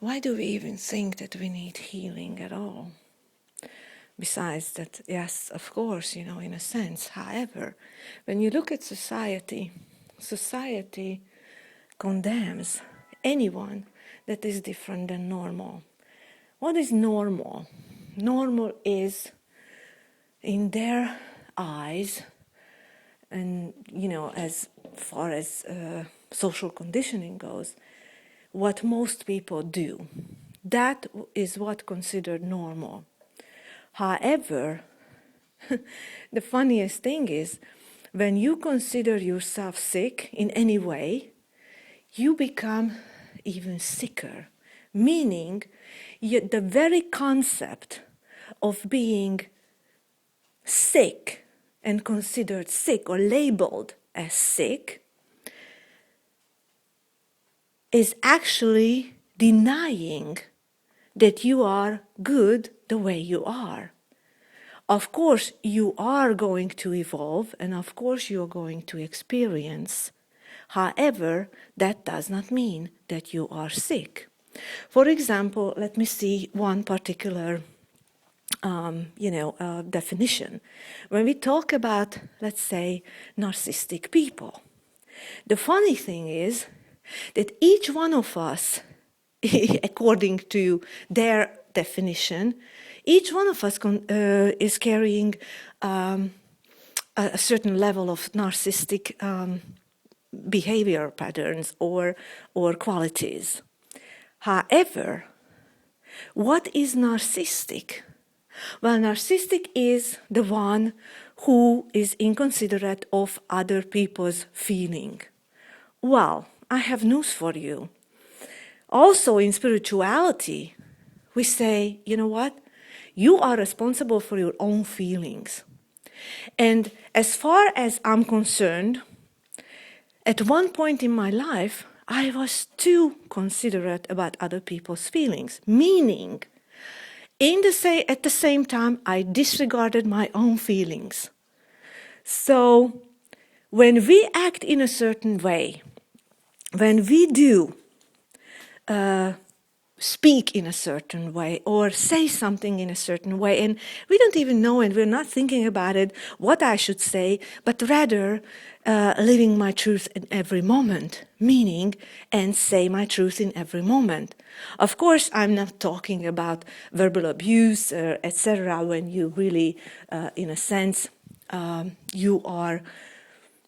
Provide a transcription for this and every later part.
why do we even think that we need healing at all? Besides that, yes, of course, in a sense. However, when you look at society condemns anyone that is different than normal. What is normal? Normal is, in their eyes, and as far as social conditioning goes, what most people do. That is what considered normal. However, the funniest thing is, when you consider yourself sick in any way, you become even sicker. Meaning, the very concept of being sick and considered sick or labeled as sick is actually denying that you are good the way you are. Of course, you are going to evolve, and of course, you're going to experience. However, that does not mean that you are sick. For example, let me see one particular definition. When we talk about, let's say, narcissistic people, the funny thing is that each one of us, according to their definition, each one of us is carrying a certain level of narcissistic behavior patterns or qualities. However, what is narcissistic? Well, narcissistic is the one who is inconsiderate of other people's feeling. Well, I have news for you. Also in spirituality, we say, you know what? You are responsible for your own feelings. And as far as I'm concerned, at one point in my life, I was too considerate about other people's feelings, meaning at the same time, I disregarded my own feelings. So when we act in a certain way, when we do speak in a certain way or say something in a certain way, and we don't even know and we're not thinking about it, what I should say, but rather living my truth in every moment, meaning and say my truth in every moment. Of course, I'm not talking about verbal abuse, etc., when you really, in a sense, your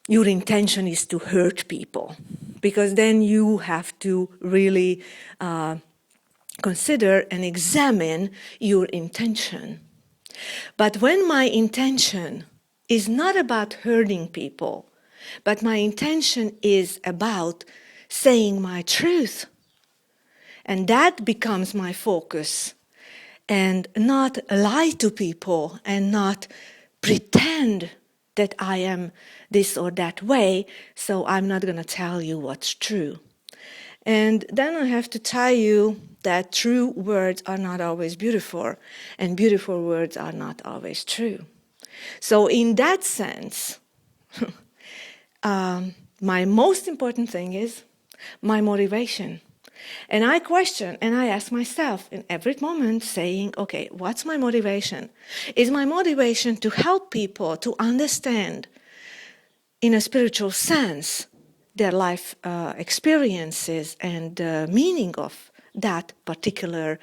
intention is to hurt people, because then you have to really consider and examine your intention. But when my intention is not about hurting people, but my intention is about saying my truth, and that becomes my focus, and not lie to people and not pretend that I am this or that way, so I'm not going to tell you what's true. And then I have to tell you that true words are not always beautiful, and beautiful words are not always true. So in that sense, my most important thing is my motivation. And I question and I ask myself in every moment, saying, okay, what's my motivation? Is my motivation to help people to understand, in a spiritual sense, their life experiences and the meaning of that particular,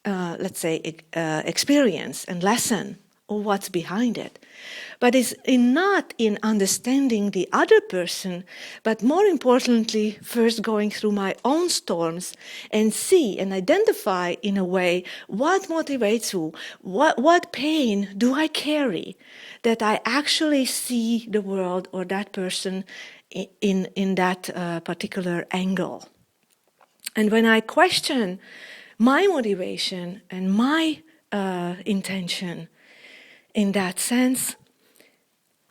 let's say, experience and lesson, or what's behind it? But it's not in understanding the other person, but more importantly, first going through my own storms and see and identify in a way what motivates who, what pain do I carry, that I actually see the world or that person in that particular angle. And when I question my motivation and my intention in that sense,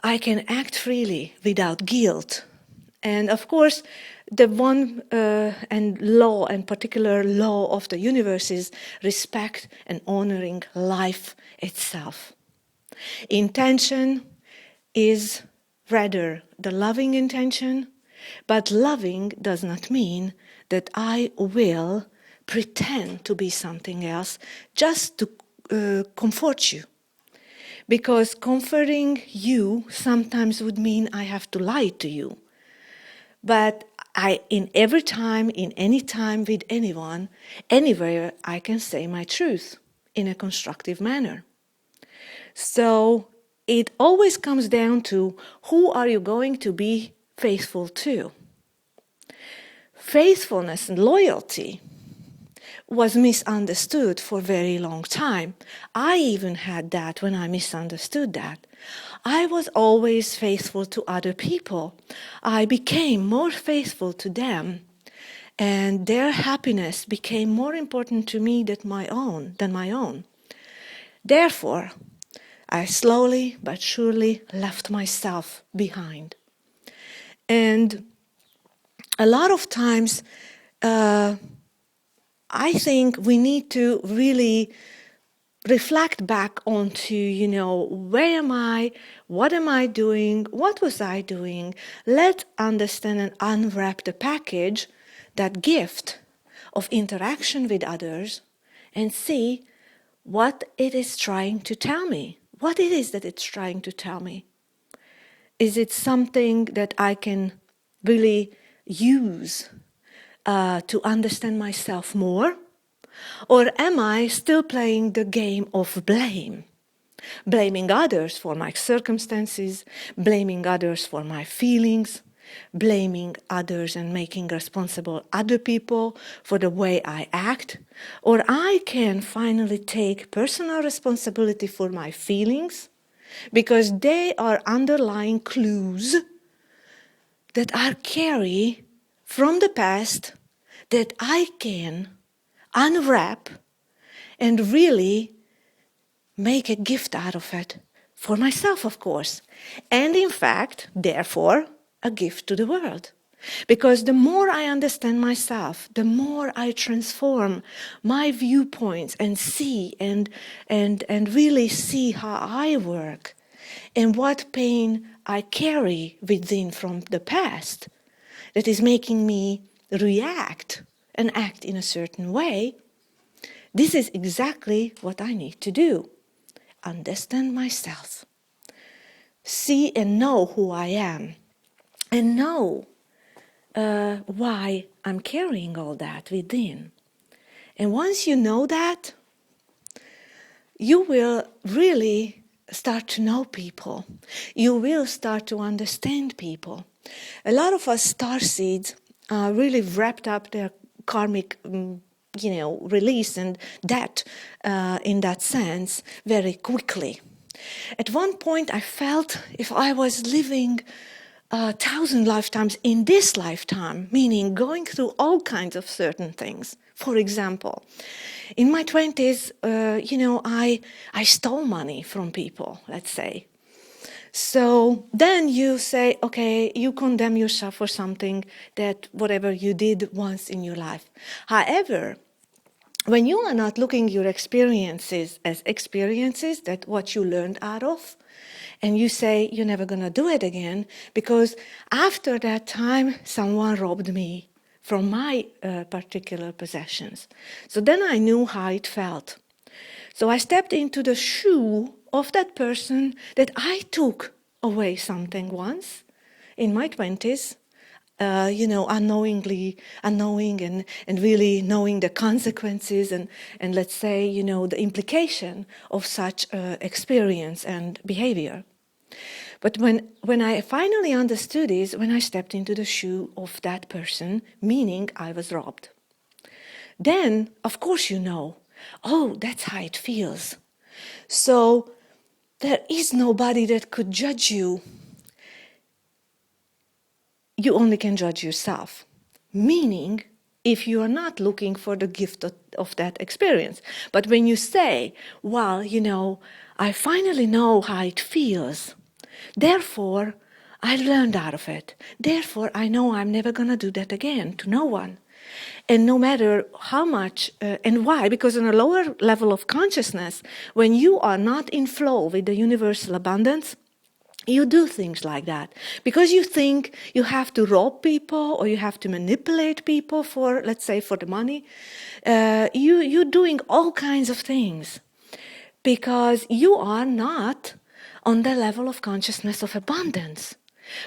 I can act freely without guilt. And of course, the one and law and particular law of the universe is respect and honoring life itself. Intention is rather the loving intention, but loving does not mean that I will pretend to be something else just to comfort you. Because comforting you sometimes would mean I have to lie to you. But in every time, in any time, with anyone, anywhere, I can say my truth in a constructive manner. So it always comes down to who are you going to be faithful to? Faithfulness and loyalty was misunderstood for a very long time. I even had that when I misunderstood that. I was always faithful to other people. I became more faithful to them, and their happiness became more important to me than my own. Therefore, I slowly but surely left myself behind. And a lot of times, I think we need to really reflect back onto, where am I? What am I doing? What was I doing? Let's understand and unwrap the package, that gift of interaction with others, and see what it is trying to tell me. What it is that it's trying to tell me. Is it something that I can really use to understand myself more? Or am I still playing the game of blame? Blaming others for my circumstances, blaming others for my feelings, blaming others and making responsible other people for the way I act? Or I can finally take personal responsibility for my feelings, because they are underlying clues that I carry from the past that I can unwrap and really make a gift out of it for myself, of course. And in fact, therefore, a gift to the world. Because the more I understand myself, the more I transform my viewpoints and see and really see how I work and what pain I carry within from the past that is making me react and act in a certain way. This is exactly what I need to do. Understand myself. See and know who I am. And know why I'm carrying all that within. And once you know that, you will really start to know people. You will start to understand people. A lot of us starseeds really wrapped up their karmic release and death in that sense very quickly. At one point I felt if I was living 1,000 lifetimes in this lifetime, meaning going through all kinds of certain things. For example, in my 20s, I stole money from people, let's say. So then you say, okay, you condemn yourself for something that whatever you did once in your life. However, when you are not looking your experiences as experiences, that what you learned out of, and you say you're never going to do it again, because after that time, someone robbed me from my particular possessions. So then I knew how it felt. So I stepped into the shoe of that person that I took away something once in my 20s, unknowing and really knowing the consequences and let's say, the implication of such experience and behavior. But when I finally understood is when I stepped into the shoe of that person, meaning I was robbed. Then, of course, oh, that's how it feels. So there is nobody that could judge you. You only can judge yourself. Meaning, if you are not looking for the gift of that experience. But when you say, well, I finally know how it feels. Therefore, I learned out of it. Therefore, I know I'm never going to do that again to no one. And no matter how much, and why? Because on a lower level of consciousness, when you are not in flow with the universal abundance, You do things like that because you think you have to rob people or you have to manipulate people for, let's say, for the money. You're doing all kinds of things because you are not on the level of consciousness of abundance.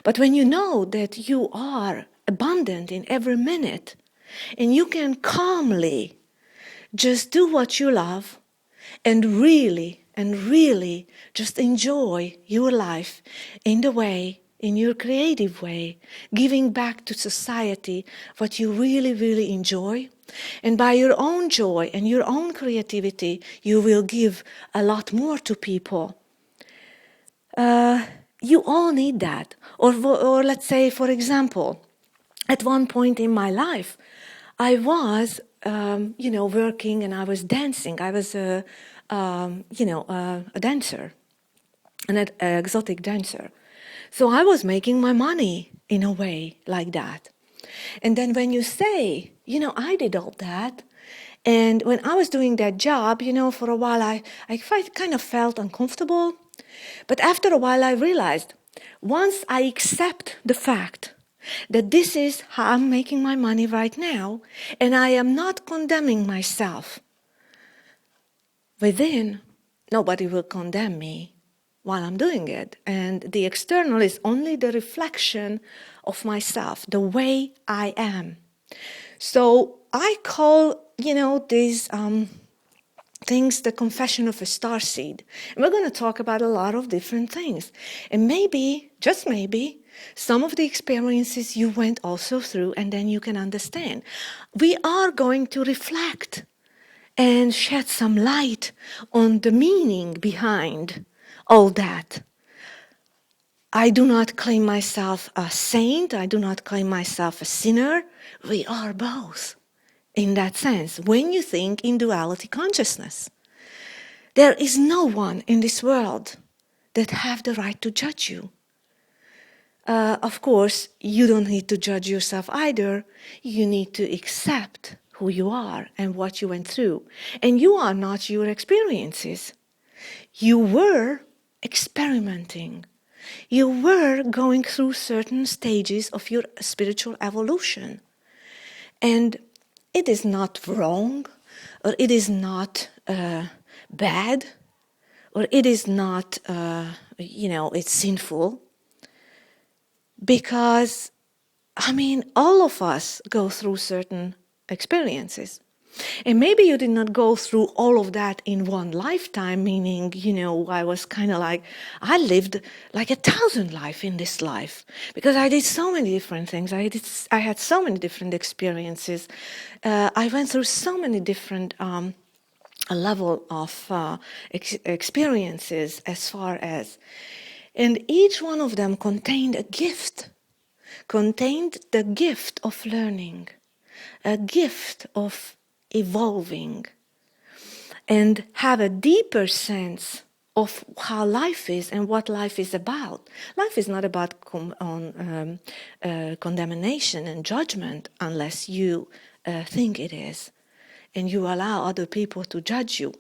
But when you know that you are abundant in every minute and you can calmly just do what you love and really just enjoy your life in the way, in your creative way, giving back to society what you really enjoy. And by your own joy and your own creativity, you will give a lot more to people. You all need that. Or let's say, for example, at one point in my life, I was, working and I was dancing. I was a dancer, an exotic dancer. So I was making my money in a way like that. And then when you say, I did all that, and when I was doing that job, for a while I kind of felt uncomfortable. But after a while I realized, once I accept the fact that this is how I'm making my money right now, and I am not condemning myself, within, nobody will condemn me while I'm doing it. And the external is only the reflection of myself, the way I am. So I call, these things the confession of a starseed. And we're going to talk about a lot of different things. And maybe, just maybe, some of the experiences you went also through, and then you can understand. We are going to reflect and shed some light on the meaning behind all that. I do not claim myself a saint. I do not claim myself a sinner. We are both in that sense. When you think in duality consciousness, there is no one in this world that have the right to judge you. Of course, you don't need to judge yourself either. You need to accept who you are and what you went through. And you are not your experiences. You were experimenting. You were going through certain stages of your spiritual evolution. And it is not wrong, or it is not bad, or it is not, it's sinful. Because, all of us go through certain experiences. And maybe you did not go through all of that in one lifetime, meaning, I was kind of like, I lived like 1,000 lives in this life because I did so many different things. I had so many different experiences. I went through so many different level of experiences as far as, and each one of them contained a gift, contained the gift of learning, a gift of evolving, and have a deeper sense of how life is and what life is about. Life is not about condemnation and judgment unless you think it is, and you allow other people to judge you.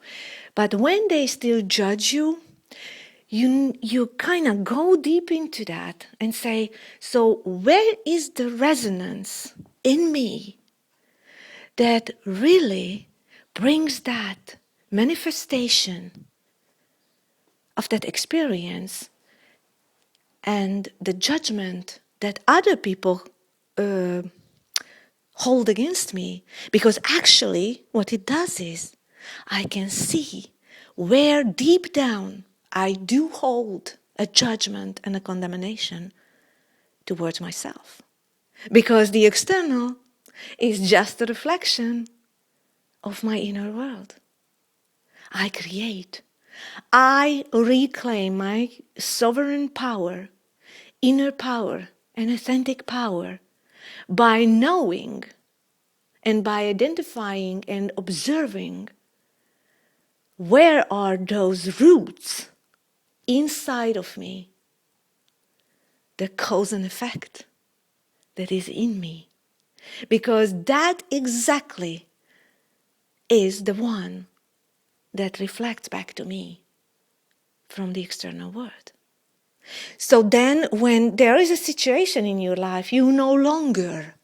But when they still judge you, you kind of go deep into that and say, so where is the resonance in me that really brings that manifestation of that experience and the judgment that other people hold against me? Because actually what it does is I can see where deep down I do hold a judgment and a condemnation towards myself. Because the external is just a reflection of my inner world. I create. I reclaim my sovereign power, inner power, and authentic power by knowing and by identifying and observing where are those roots inside of me, the cause and effect that is in me. Because that exactly is the one that reflects back to me from the external world. So then when there is a situation in your life, you no longer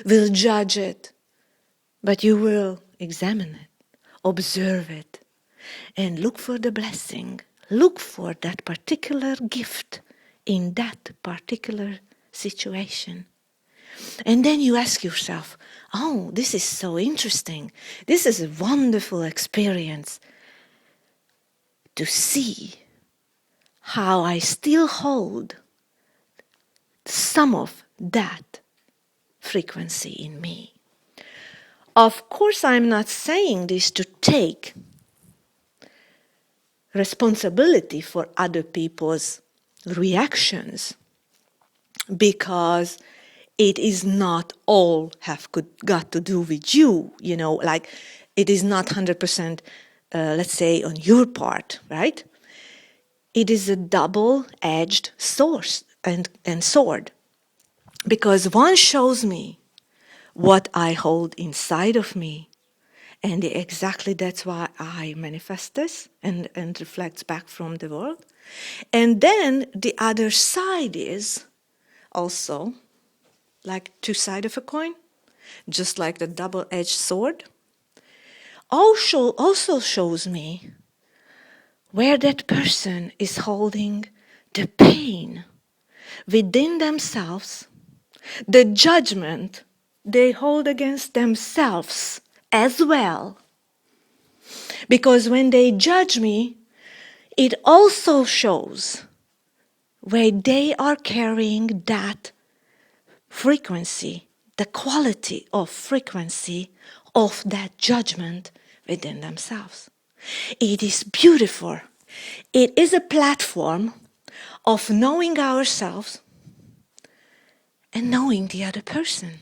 will judge it, but you will examine it, observe it, and look for the blessing. Look for that particular gift in that particular situation. And then you ask yourself, oh, this is so interesting. This is a wonderful experience to see how I still hold some of that frequency in me. Of course, I'm not saying this to take responsibility for other people's reactions, because it is not all got to do with you, like it is not 100%, let's say, on your part, right? It is a double-edged sword and sword, because one shows me what I hold inside of me, and exactly that's why I manifest this and reflects back from the world. And then the other side is also like two sides of a coin, just like the double-edged sword. Also shows me where that person is holding the pain within themselves, the judgment they hold against themselves as well. Because when they judge me, it also shows where they are carrying that frequency, the quality of frequency of that judgment within themselves. It is beautiful. It is a platform of knowing ourselves and knowing the other person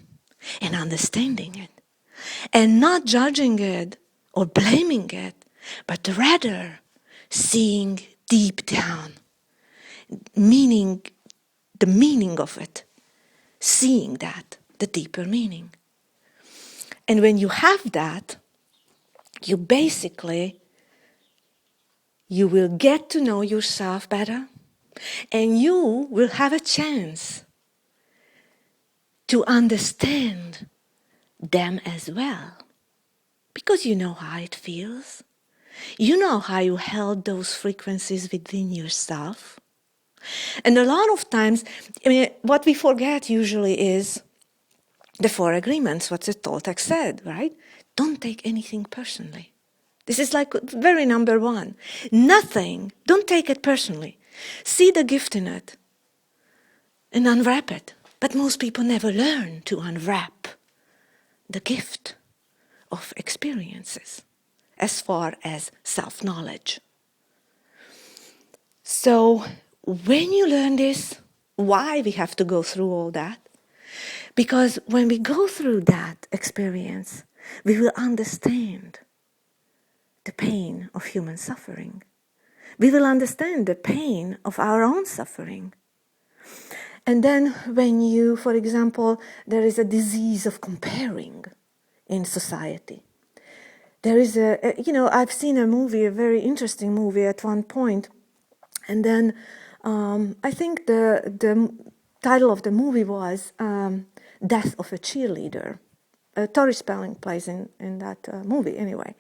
and understanding it and not judging it or blaming it, but rather seeing deep down, meaning the meaning of it, seeing that, the deeper meaning. And when you have that, you will get to know yourself better, and you will have a chance to understand them as well. Because you know how it feels. You know how you held those frequencies within yourself. And a lot of times, what we forget usually is the 4 agreements, what the Toltec said, right? Don't take anything personally. This is like very number 1. Nothing, don't take it personally. See the gift in it and unwrap it. But most people never learn to unwrap the gift of experiences as far as self-knowledge. So when you learn this, why we have to go through all that? Because when we go through that experience, we will understand the pain of human suffering. We will understand the pain of our own suffering. And then when you, for example, there is a disease of comparing in society. There is I've seen a movie, a very interesting movie at one point, and then I think the title of the movie was Death of a Cheerleader. Tori Spelling plays in that movie anyway.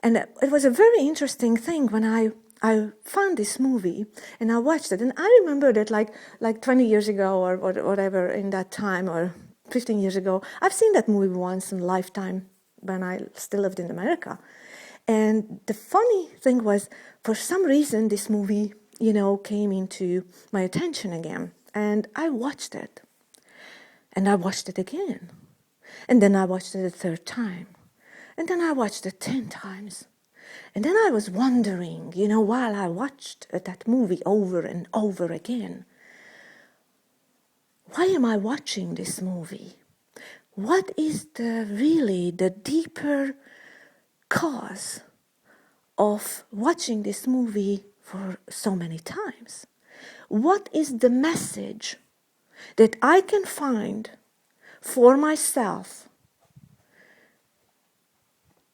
And it was a very interesting thing when I found this movie and I watched it. And I remember that like 20 years ago or whatever in that time, or 15 years ago, I've seen that movie once in a lifetime when I still lived in America. And the funny thing was, for some reason, this movie, came into my attention again. And I watched it. And I watched it again. And then I watched it a third time. And then I watched it 10 times. And then I was wondering, while I watched that movie over and over again, why am I watching this movie? What is the deeper cause of watching this movie for so many times? What is the message that I can find for myself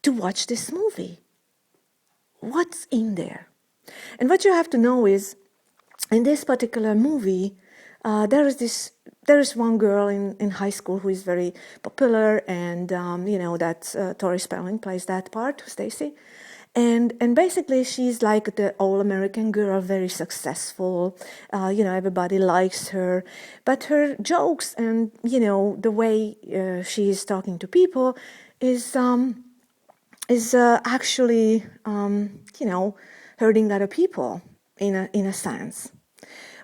to watch this movie? What's in there? And what you have to know is in this particular movie, there is one girl in high school who is very popular, and that Tori Spelling plays that part, Stacy, and basically she's like the all-American girl, very successful. Everybody likes her, but her jokes and the way she is talking to people is actually hurting other people in a sense.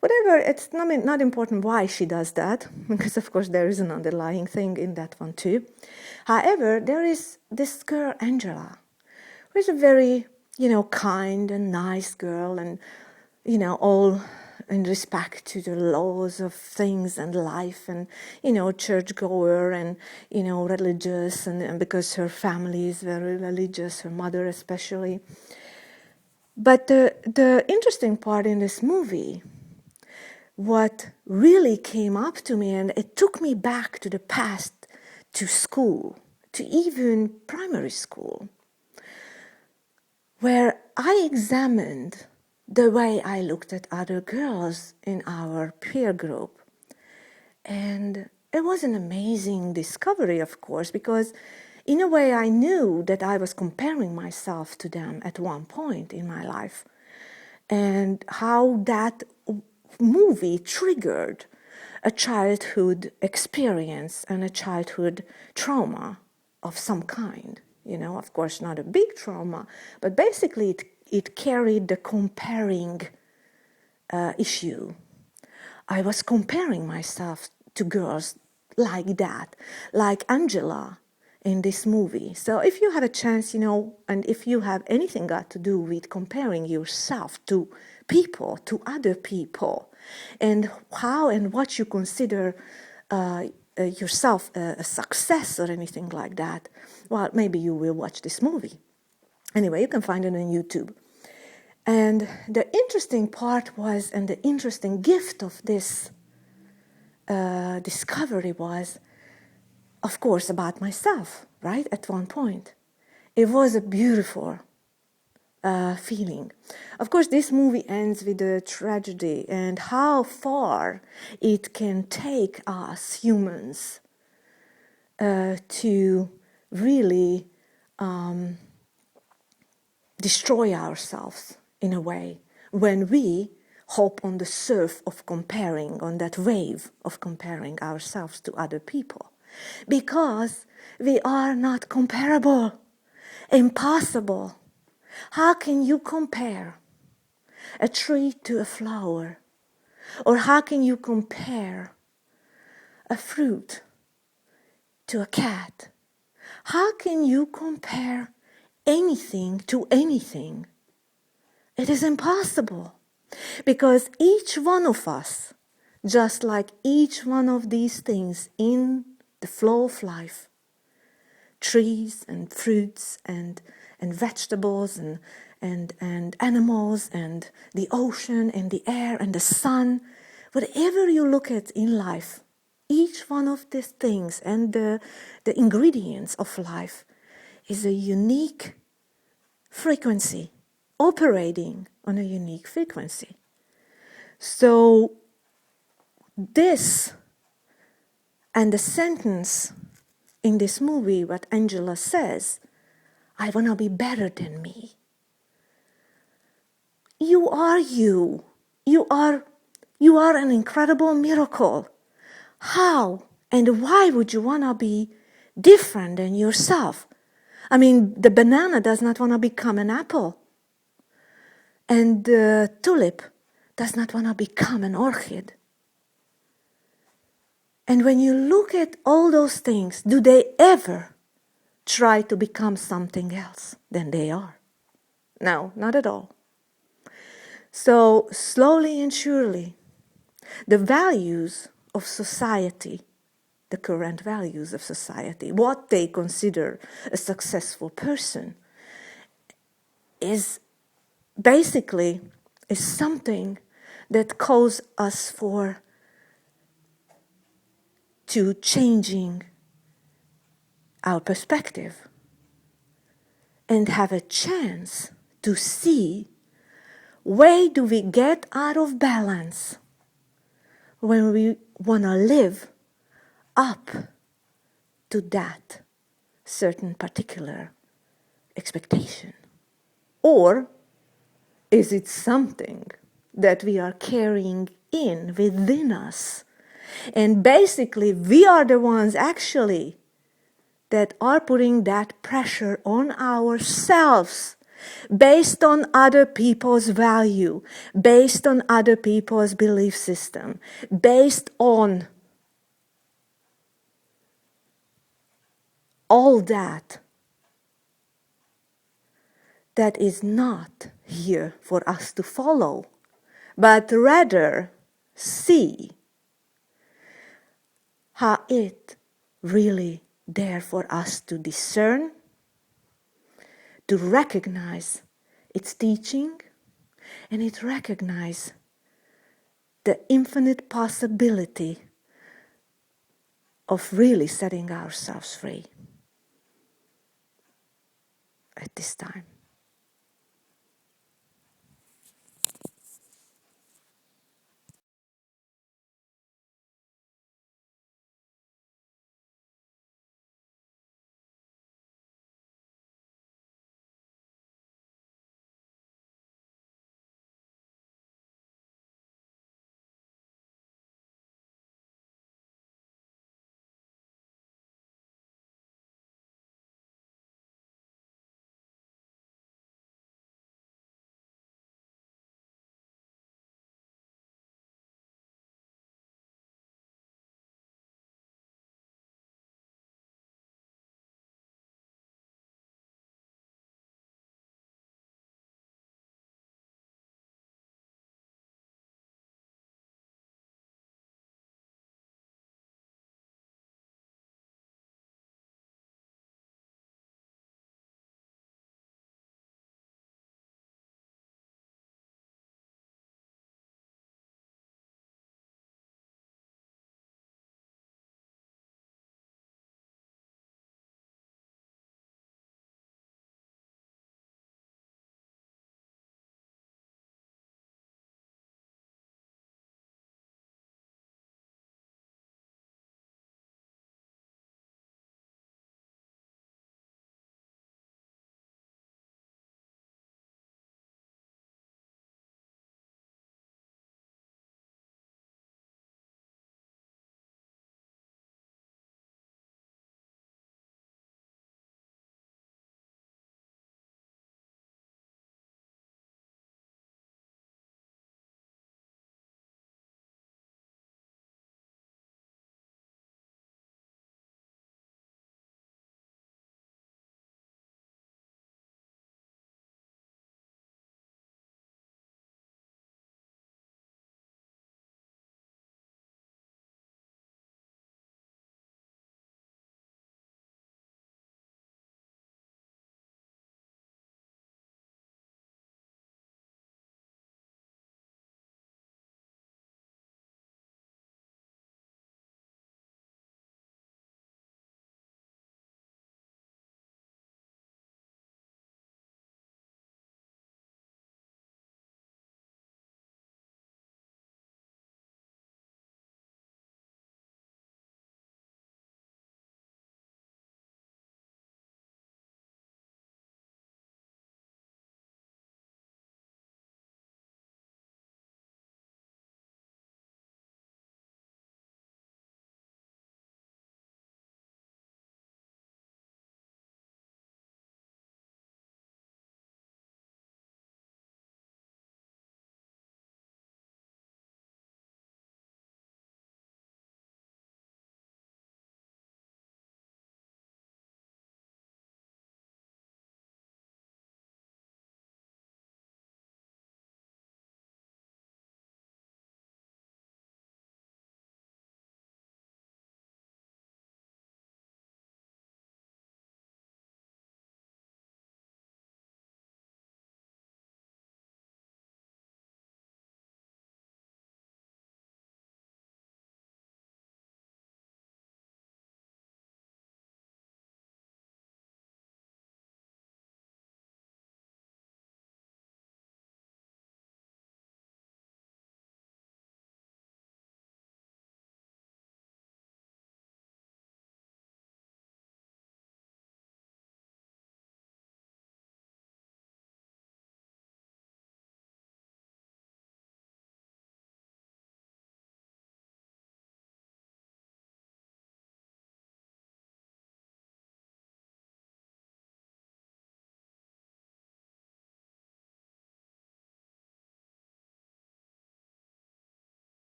Whatever, it's not important why she does that, because of course there is an underlying thing in that one too. However, there is this girl, Angela, who is a very, kind and nice girl, and, all in respect to the laws of things and life, and, churchgoer and, religious, and because her family is very religious, her mother especially. But the interesting part in this movie, what really came up to me, and it took me back to the past, to school, to even primary school, where I examined the way I looked at other girls in our peer group. And it was an amazing discovery, of course, because in a way I knew that I was comparing myself to them at one point in my life, and how that movie triggered a childhood experience and a childhood trauma of some kind. Of course, not a big trauma, but basically it carried the comparing issue. I was comparing myself to girls like that, like Angela in this movie. So if you have a chance, and if you have anything got to do with comparing yourself to people, to other people, and how and what you consider yourself a success or anything like that, well, maybe you will watch this movie. Anyway, you can find it on YouTube. And the interesting part was, and the interesting gift of this discovery was, of course, about myself, right? At one point. It was a beautiful feeling. Of course, this movie ends with a tragedy, and how far it can take us humans to really destroy ourselves in a way when we hop on the surf of comparing, on that wave of comparing ourselves to other people. Because we are not comparable. Impossible. How can you compare a tree to a flower? Or how can you compare a fruit to a cat? How can you compare anything to anything? It is impossible. Because each one of us, just like each one of these things in the flow of life, trees and fruits and vegetables and animals and the ocean and the air and the sun, whatever you look at in life, each one of these things and the ingredients of life is a unique frequency, operating on a unique frequency. So this and the sentence in this movie, what Angela says, I want to be better than me. You are you. You are an incredible miracle. How and why would you want to be different than yourself? I mean, the banana does not want to become an apple. And the tulip does not want to become an orchid. And when you look at all those things, do they ever try to become something else than they are? No, not at all. So slowly and surely, the values of society, the current values of society, what they consider a successful person, is basically something that calls us to changing our perspective and have a chance to see way do we get out of balance when we want to live up to that certain particular expectation? Or is it something that we are carrying in within us? And basically, we are the ones actually that are putting that pressure on ourselves based on other people's value, based on other people's belief system, based on all that is not here for us to follow, but rather see how it really there for us to discern, to recognize its teaching, and it recognize the infinite possibility of really setting ourselves free at this time.